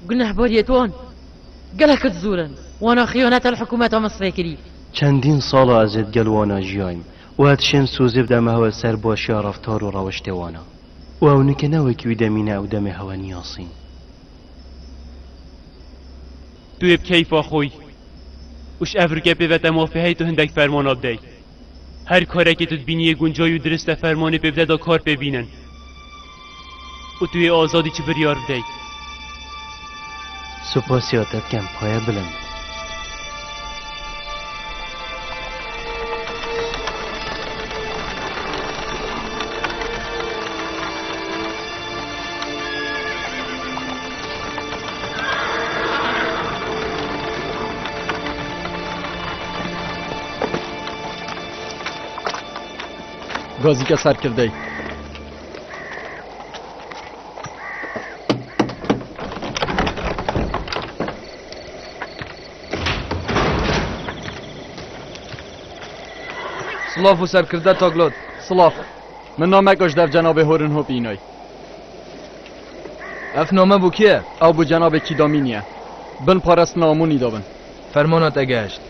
قلنا باريتوان قالك تزورن وانا خيانة الحكومة مصر كري چندین سال ازت گلوانا جیایم و هاتشم سوزف دم هوا سر باشی رفتار و روشت وانا و اونک نوکی دمینه او دم هوا نیاسین تو اب کیفا خوی وش افرقه به موافقه تو هندک فرمان آبدی هر کاری که تو بینی گنجای و درست فرمانی به دا کار ببینن و توی آزادی چی بریار بدی سپاسیاتت کم پایه بلند گازی که سر کرده سلاف و سر کرده تاگلود سلاف من نامه کش در جناب هورن هو بینای اف نامه بو کیه او بو جناب کیدامینیه بن پارست نامونی دابن فرمانات اگشت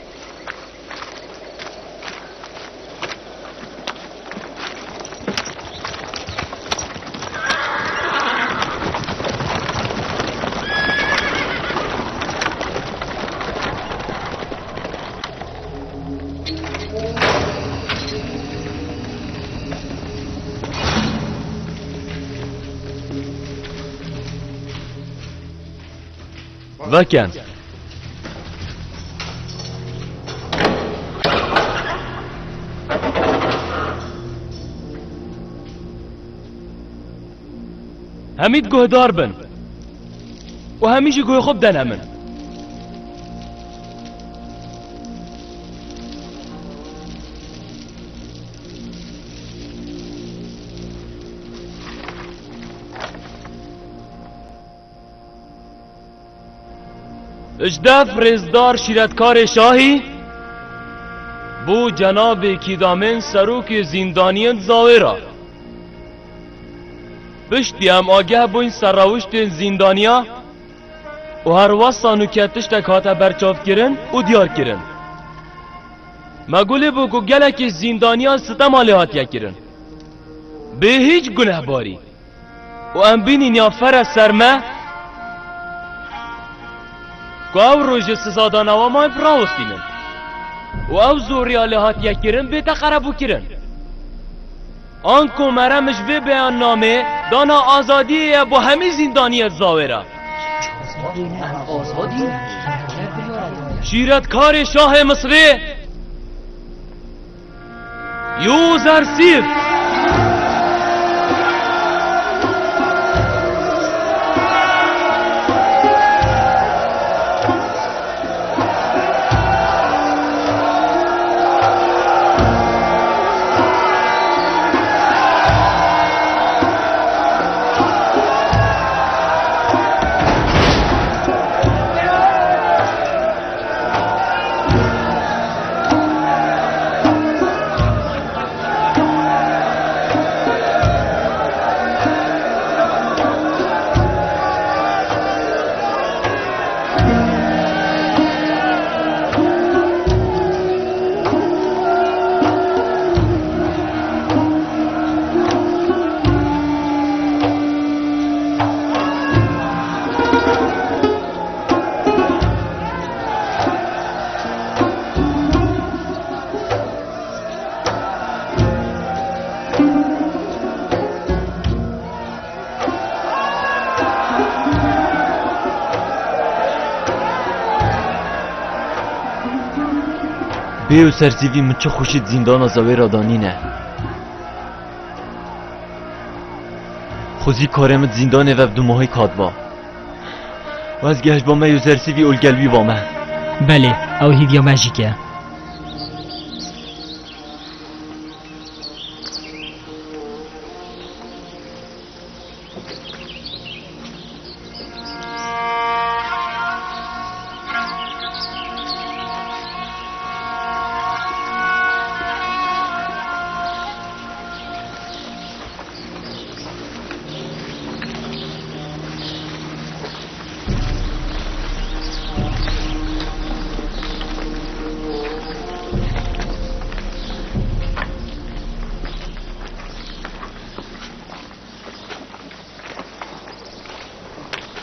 وکن همید گهدار بن و همیشه گوه خوب دن همن اجدف رزدار شیرتکار شاهی بو جناب کیدامن سروک زندانیان زاویرا پشتی هم آگه بو این سراوشت زندانیا و هر واسا نکتش تکاتا برچاف کرن و دیار کرن مگولی بو که گلک زندانیا ستم آلیهاتیا کرن به هیچ گناه باری و ام بینین یا فر سرمه که او روژ سزادان و مای براوستینن و او زوری آلیهاتیا کرن به تقربو کرن آن کو مرمش به بیان نامه دانا آزادی با همه زندانی زاوره شیرتکار شاه مصری یوزرسیف بیو سرسیوی من چه خوشید زندان زاوی را دانینه خوزی کارمت زندانه و دو ماهی کادوا و از گهش با من یو سرسیوی اولگلوی با من بله او هیویا ماجیکه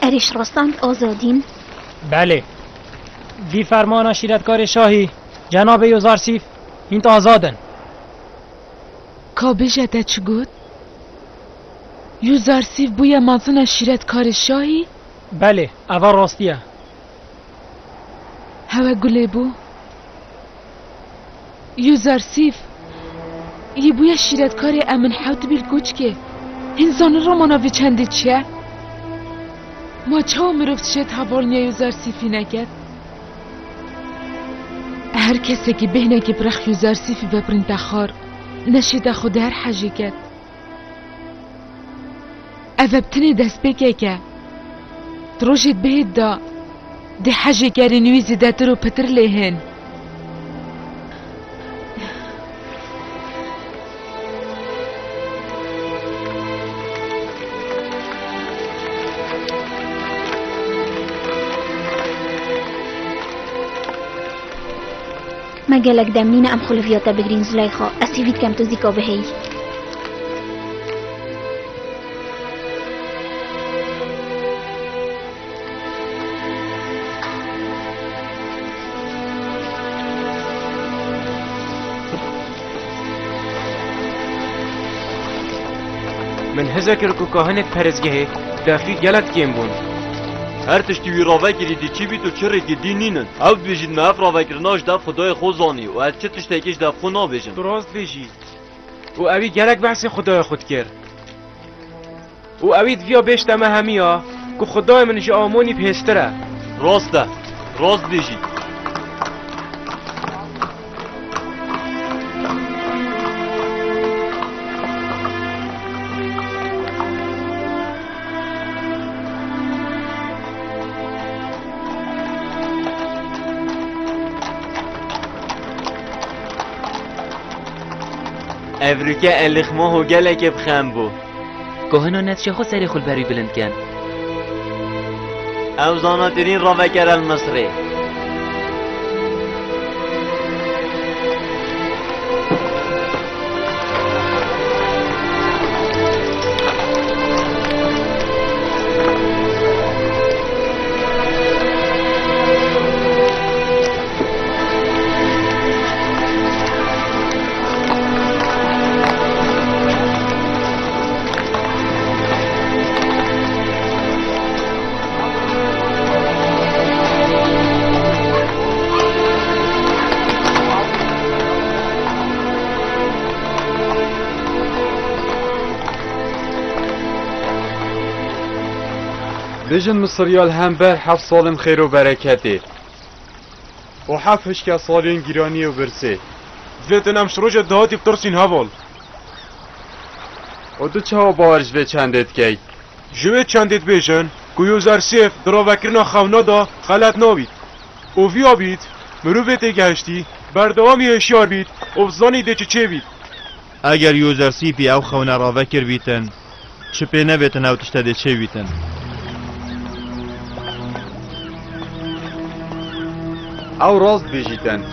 ارش راستان آزادین؟ بله بی فرمان شیرتکار شاهی جناب یوزارسیف این آزادن. کابجه ده چی گود؟ یوزارسیف بویا مازن شیرتکار شاهی؟ بله اول راستیه. هوا گله بو؟ یوزارسیف یه بویا شیرتکار امن حوت بیل گوچ که انسان را مناوی چنده چیه؟ ما چه مروفت شد حوالنیا یوزارسیفی نکد؟ هر کسی که بهنه که برخ یوزارسیفی ببرین تخار نشیده خود هر حاجی کد. اوه بتنی دست بگه که دروجت بهید دا ده حاجی کاری نویزی ده ترو پتر لیهن. ما قالك دامنين ام خلفياتا بجرين زليخا اسيفيد كم تزيكا بهي. من هزاكر كو كاهنت پرزگه دافي گلت كيم بون. هر تشتی وی راوه کردی چی بی تو چرا که دینینن او بیجید مهف راوه کرناش دف خدای خود زانی و از چه تشتکیش دف خود نابیجن درست بیجید و اوی گلک بحث خدای خود کرد و اوی دویا بیشتمه همیا که خدای من جا آمونی پیستره. راسته راست بیجید. افریکه الخماه و گلک بخم بو کهنو نتشه خود سری خود بری بلند کن. او زاناترین راوکر المصری بجن مصریال هم بر 7 سالم خیر و برکته و 7 هشکه سالین گیرانی و برسه زیتنم شروع دهاتی بترسین هوال و دو چه ها باورش به چندت کی؟ جوه چندت بیشن که یوزارسیف دراوکرنا خونا دا غلط نابید و ویا بید مروفت گشتی بردوامی اشیار بید و بزانی ده چه بید. اگر یوزارسیفی او خونا راوکر بیتن چه پی نبیتن او تشته ده چه بیتن. او راست بیجیتن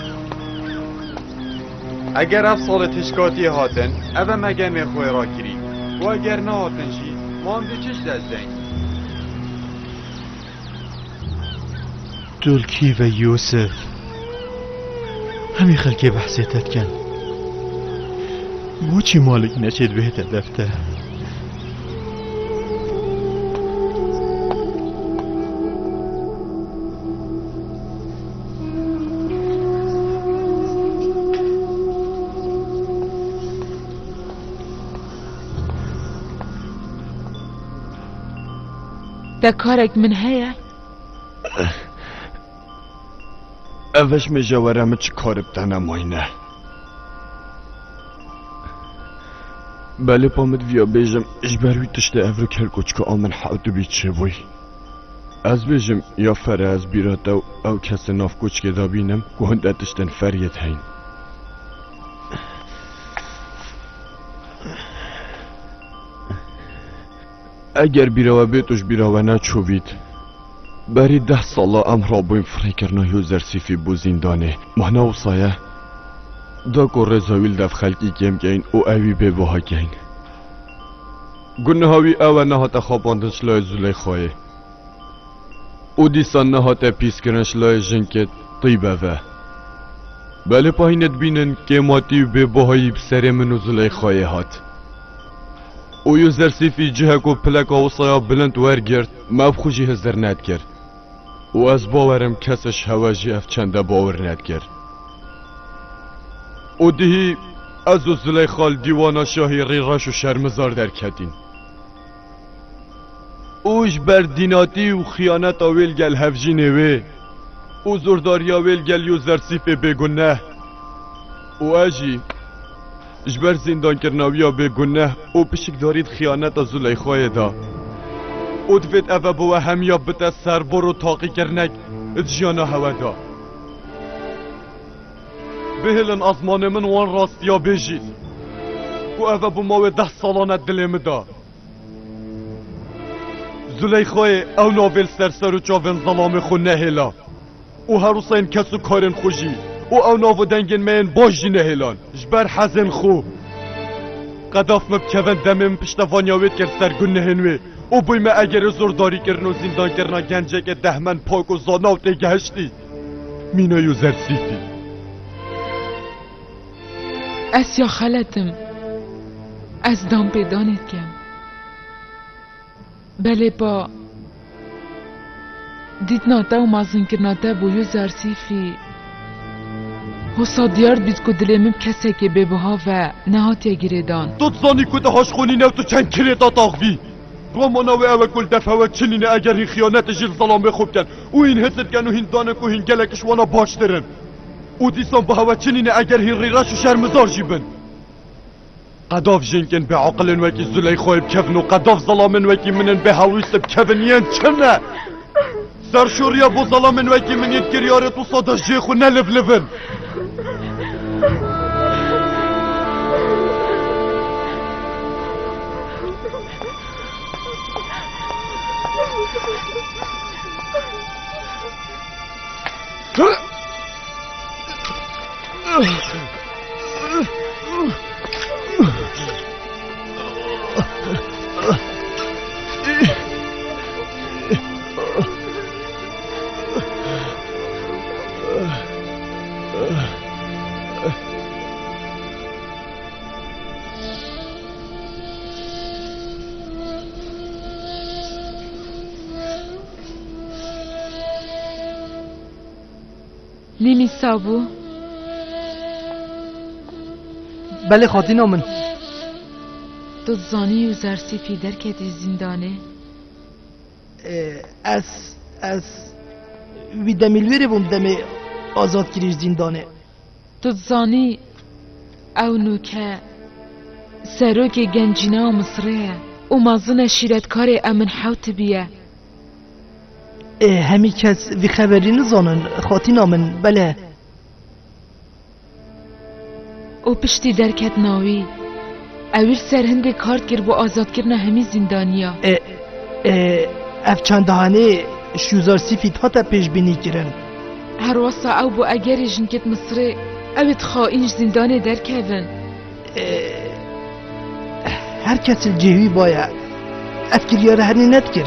اگر اف سال تشکاتی هاتن او مگه خوی را کری و اگر نه هاتن شی ما هم ده چش دستن. ترکی و یوسف همی خلکی بحثیتت کن بوچی مالک نچید بهت دفته ده کارک من هیا؟ اوش مجاورم چه کار بتنم ماینه بله پامد ویا بیجم اجبروی تشته افرو کل کچ که آمن حاوتو بید چه بوی از بیجم یا فره از بیراتو او کس ناف کچ که دا بینم که هنده تشتن فریت هین اگر بیراوه بیتوش بیراوه نچو بید بری 10 ساله ام را بویم فریکرنا یوزارسیفی بو زندانه مهنا و سایه دا که رزاویل دف خلقی کم گین او اوی به بها گین گنه هاوی او نه تا خواباندن شلای زولی خواه او دیسان نهاته پیس کرنش لای جنکت طیبه و بله پاینت بینن که ماتی به بهایی بسر من و زلیخای هات او یو زرسیفی جهک و پلک و صیا بلند ورگرد مبخوشی هزر ند کرد و از باورم کسش هواجی اف چنده باور ند کرد او دهی از و زلیخال دیوانا شاهی ری راش و شرمزار در کتین اوش بر دیناتی و خیانت آویل گل هفجی نوه او زرداری آویل گل یو زرسیف بگنه او اجی جبر زندان کرناویا بگنه او پشک دارید خیانت از زلیخای دا او دوید اوه بوه همیا بتا سربر و تاقی کرنک جیانا هوا دا بهلن ازمان من وان راستیا بجید او اوه بو ماوه 10 سالانه دلیم دا زلیخای او ناویل سرسر و چاوین ظلام خو نهلا او هر حسین کسو کارن خوشی او ناو دنگن من باش نهلان جبر حزن خو قداف مبکون دمم پشتوانیاوید کرد سرگون نهنوی او بوی ما اگر زورداری کرن و زندان کرنا گنجه که دهمن پاک و زاناو تگهشتی مینایو زرسیفی اسیا خلتم از دام پیدانید کم بله با دید ناتا و مازن کرناتا بویو زرسیفی حسا دیار بید که دلمم کسی که ببها و نهاتیا گیردان تو تزانی که دهاش خونی نو تو چند کلی تا تاغوی رو مناوی اوه کل دفعه و چنینه اگر این خیانت جیل ظلامه خوب کن او این حسد کن و این دانه که این گلکش وانا باش درن او دیسان به هوا چنینه اگر این ریراش و شرمزار جیبن قداف جنکن به عقلن وکی زلیخای بکفن و قداف ظلامن وکی منن به هلویست بکفن ین چنه سرشوریا بو ظلامن وکی من ید گریاره تو صادش جیخو نلف لفن نیمی سابو بله خاتینا من تو زانی و زرسیفی درکتی زندانه از وی دمیلویره بوم دمی آزاد کریش زندانه تو زانی او نوکه سروک گنجینه و مصره و مازن شیرتکار امن حوت بیه همی کس وی خبری نزانن خاتینا من بله او پشتی درکت ناوی اویر سرهنگ کارت گر با آزاد کرنه همی زندانیا اف چند دهانه شوزار سیفیت ها تا پیش بینی کرن هر واسه او با اگر جنکت مصره اوید خواهینش زندانه درکون هر کس الجهوی باید افکریار هرنی ند کر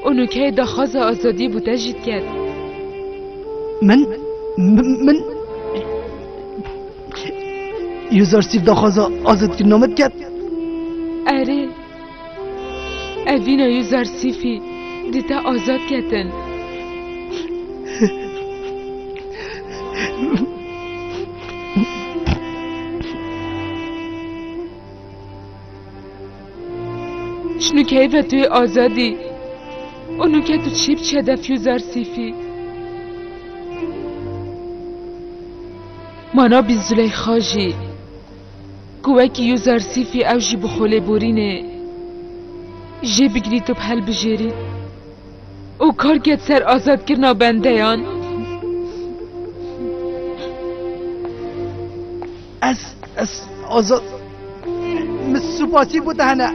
اونو که دخواز آزادی بوده جید کرد من یوزار سیف دخواز آزاد کرنامت کرد اره اوینا یوزار سیفی دیتا آزاد کردن شنو که و توی آزادی اونو که تو چی بچه دف یوزار سیفی مانا بی زلیخا جی گوه یوزار سیفی او جی بخوله بورینه جی بگری تو بحل بجیرید او کار گد سر آزاد کرنا بنده یان از آزاد مسوپاتی بوده هنه